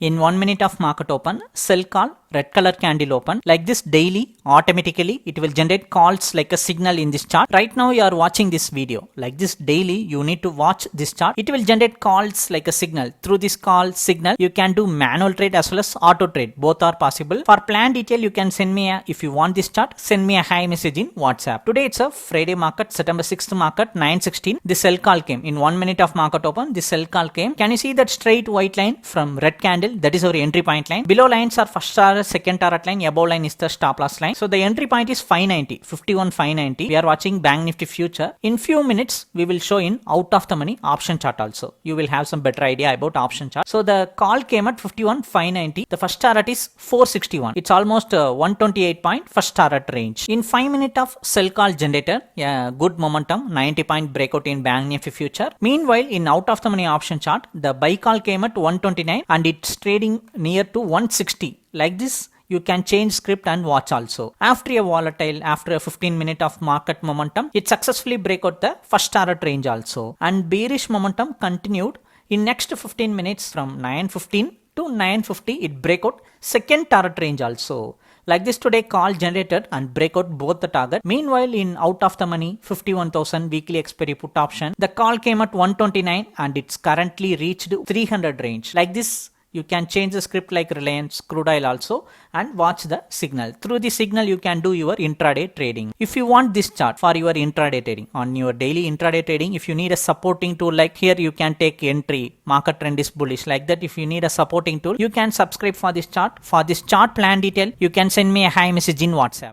In 1 minute of market open, sell call, red color candle open. Like this daily, automatically, it will generate calls like a signal in this chart. Right now you are watching this video. Like this daily, you need to watch this chart. It will generate calls like a signal. Through this call signal, you can do manual trade as well as auto trade. Both are possible. For plan detail, you can send me if you want this chart, send me a hi message in WhatsApp. Today it's a Friday market, September 6th market, 9:16. The sell call came. In 1 minute of market open, the sell call came. Can you see that straight white line from red candle? That is our entry point line. Below lines are first target, second target line. Above line is the stop loss line. So the entry point is 590, 51,590. We are watching Bank Nifty future. In few minutes, we will show in out of the money option chart also. You will have some better idea about option chart. So the call came at 51,590. The first target is 461. It's almost 128 point first target range. In 5 minutes of sell call generator, good momentum, 90 point breakout in Bank Nifty future. Meanwhile, in out of the money option chart, the buy call came at 129 and it's trading near to 160. Like this, you can change script and watch also. After a volatile, after a 15 minute of market momentum, it successfully break out the first target range also. And bearish momentum continued. In next 15 minutes from 9:15 to 9:50, it break out second target range also. Like this today call generated and break out both the target. Meanwhile, in out of the money 51,000 weekly expiry put option, the call came at 129 and it's currently reached 300 range. Like this, you can change the script like Reliance, crude oil also and watch the signal. Through the signal, you can do your intraday trading. If you want this chart for your intraday trading, on your daily intraday trading, if you need a supporting tool like here, you can take entry, market trend is bullish. Like that, if you need a supporting tool, you can subscribe for this chart. For this chart plan detail, you can send me a hi message in WhatsApp.